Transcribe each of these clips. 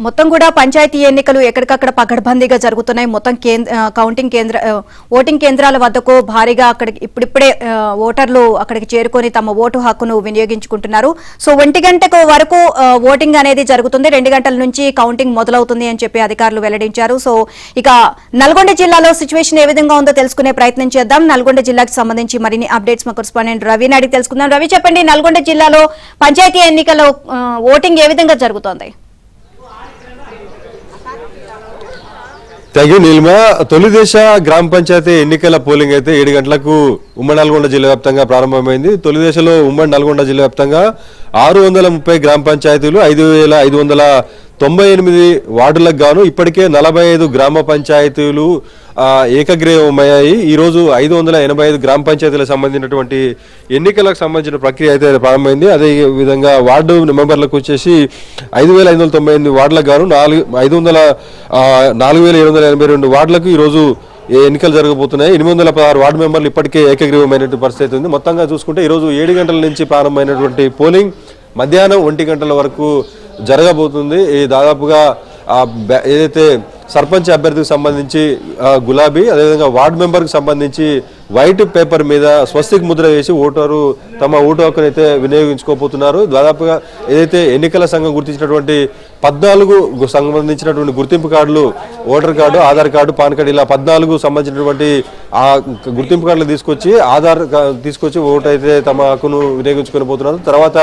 మొత్తం కూడా పంచాయతీ ఎన్నికలు ఎక్కడికక్కడ పకడ్బందీగా జరుగుతున్నాయి. మొత్తం ఓటింగ్ కేంద్రాల వద్దకు భారీగా అక్కడికి ఇప్పుడిప్పుడే ఓటర్లు అక్కడికి చేరుకొని తమ ఓటు హక్కును వినియోగించుకుంటున్నారు. సో 1 గంటకు వరకు ఓటింగ్ అనేది జరుగుతుంది. 2 గంటల నుంచి కౌంటింగ్ మొదలవుతుంది అని చెప్పి అధికారులు వెల్లడించారు. సో ఇక నల్గొండ జిల్లాలో సిచ్యువేషన్ ఏ విధంగా ఉందో తెలుసుకునే ప్రయత్నం చేద్దాం. నల్గొండ జిల్లాకు సంబంధించి మరిన్ని అప్డేట్స్ మా కరెస్పాండెంట్ రవిని అడిగి తెలుసుకుందాం. రవి, చెప్పండి, నల్గొండ జిల్లాలో పంచాయతీ ఎన్నికల్లో ఓటింగ్ ఏ విధంగా జరుగుతోంది? నీలిమా, తొలి దశ గ్రామ పంచాయతీ ఎన్నికల పోలింగ్ అయితే 7 గంటలకు ఉమ్మడి నల్గొండ జిల్లా వ్యాప్తంగా ప్రారంభమైంది. తొలి దశలో ఉమ్మడి నల్గొండ జిల్లా వ్యాప్తంగా 630 గ్రామ పంచాయతీలు 5598 వార్డులకు గాను ఇప్పటికే 45 గ్రామ పంచాయతీలు ఏకగ్రీవమయ్యాయి. ఈరోజు 585 గ్రామ పంచాయతీలకు సంబంధించినటువంటి ఎన్నికలకు సంబంధించిన ప్రక్రియ అయితే ప్రారంభమైంది. అదే విధంగా వార్డు మెంబర్లకు వచ్చేసి 5598 వార్డులకు గాను 4782 వార్డులకు ఈరోజు ఎన్నికలు జరగబోతున్నాయి. 816 వార్డు మెంబర్లు ఇప్పటికే ఏకగ్రీవమైనటువంటి పరిస్థితి ఉంది. మొత్తంగా చూసుకుంటే ఈరోజు 7 గంటల నుంచి ప్రారంభమైనటువంటి పోలింగ్ మధ్యాహ్నం 1 గంటల వరకు జరగబోతుంది. దాదాపుగా ఏదైతే సర్పంచ్ అభ్యర్థికి సంబంధించి గులాబీ, అదేవిధంగా వార్డు మెంబర్కి సంబంధించి వైట్ పేపర్ మీద స్వస్తిక్ ముద్ర వేసి ఓటరు తమ ఓటు హక్కును అయితే వినియోగించుకోబోతున్నారు. దాదాపుగా ఏదైతే ఎన్నికల సంఘం గుర్తించినటువంటి 14 సంబంధించినటువంటి గుర్తింపు కార్డులు, voter card, Aadhaar card, pan card, ఇలా 14 సంబంధించినటువంటి ఆ గుర్తింపు కార్డులు తీసుకొచ్చి ఓటు అయితే తమ హక్కును వినియోగించుకొని పోతున్నారు. తర్వాత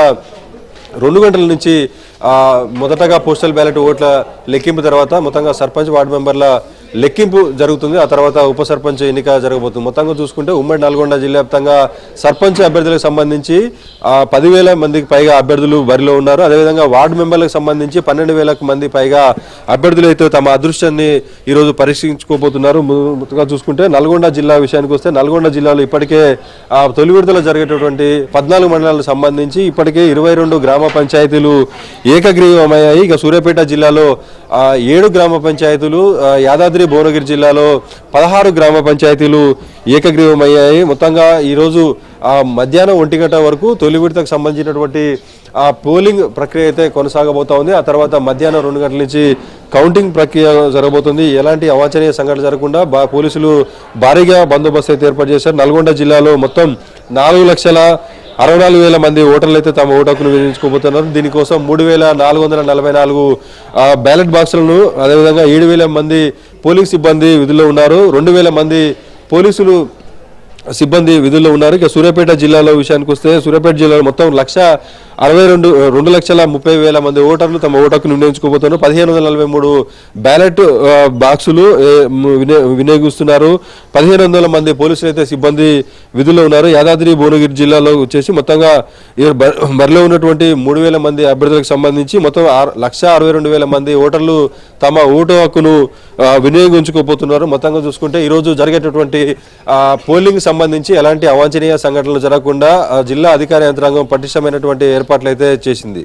2 గంటల నుంచి మొదటగా పోస్టల్ బ్యాలెట్ ఓట్ల లెక్కింపు తర్వాత మొత్తంగా సర్పంచ్ వార్డు మెంబర్ల లెక్కింపు జరుగుతుంది. ఆ తర్వాత ఉప సర్పంచ్ ఎన్నిక జరగబోతుంది. మొత్తంగా చూసుకుంటే ఉమ్మడి నల్గొండ జిల్లా వ్యాప్తంగా సర్పంచ్ అభ్యర్థులకు సంబంధించి 10,000 మందికి పైగా అభ్యర్థులు బరిలో ఉన్నారు. అదేవిధంగా వార్డు మెంబర్లకు సంబంధించి 12,000 మంది పైగా అభ్యర్థులు అయితే తమ అదృష్టాన్ని ఈరోజు పరీక్షించుకోబోతున్నారు. మొత్తంగా చూసుకుంటే నల్గొండ జిల్లా విషయానికి వస్తే నల్గొండ జిల్లాలో ఇప్పటికే తొలి విడతలో జరిగేటటువంటి 14 మండలాలకు సంబంధించి ఇప్పటికే 22 గ్రామ పంచాయతీలు ఏకగ్రీవమయ్యాయి. ఇక సూర్యాపేట జిల్లాలో 7 గ్రామ పంచాయతీలు, యాదాద్రి భువనగిరి జిల్లాలో 16 గ్రామ పంచాయతీలు ఏకగ్రీవమయ్యాయి. మొత్తంగా ఈరోజు మధ్యాహ్నం 1 గంట వరకు తొలి విడతకు సంబంధించినటువంటి పోలింగ్ ప్రక్రియ అయితే కొనసాగబోతా ఉంది. ఆ తర్వాత మధ్యాహ్నం 2 గంటల నుంచి కౌంటింగ్ ప్రక్రియ జరగబోతుంది. ఎలాంటి అవాంఛనీయ సంఘటన జరగకుండా పోలీసులు భారీగా బందోబస్తు అయితే ఏర్పాటు చేశారు. నల్గొండ జిల్లాలో మొత్తం 4,64,000 మంది ఓటర్లు అయితే తమ ఓటు హక్కును వినియోగించుకోబోతున్నారు. దీనికోసం 3,444 బ్యాలెట్ బాక్సులను, అదేవిధంగా 7,000 మంది పోలీస్ సిబ్బంది విధుల్లో ఉన్నారు. 2,000 మంది పోలీసులు సిబ్బంది విధుల్లో ఉన్నారు. ఇక సూర్యాపేట జిల్లాలో విషయానికి వస్తే సూర్యాపేట జిల్లాలో మొత్తం 2,30,30,000 మంది ఓటర్లు తమ ఓటు హక్కును వినియోగించుకోబోతున్నారు. 1,543 బ్యాలెట్ బాక్సులు వినియోగిస్తున్నారు. 1,500 మంది పోలీసులు అయితే సిబ్బంది విధుల్లో ఉన్నారు. యాదాద్రి భువనగిరి జిల్లాలో వచ్చేసి మొత్తంగా బరిలో ఉన్నటువంటి 3,000 మంది అభ్యర్థులకు సంబంధించి మొత్తం 1,62,000 మంది ఓటర్లు తమ ఓటు హక్కును వినియోగించుకోబోతున్నారు. మొత్తంగా చూసుకుంటే ఈరోజు జరిగేటటువంటి పోలింగ్ సంబంధించి ఎలాంటి అవాంఛనీయ సంఘటనలు జరగకుండా జిల్లా అధికార యంత్రాంగం పటిష్టమైనటువంటి ఏర్పాట్లు అయితే చేసింది.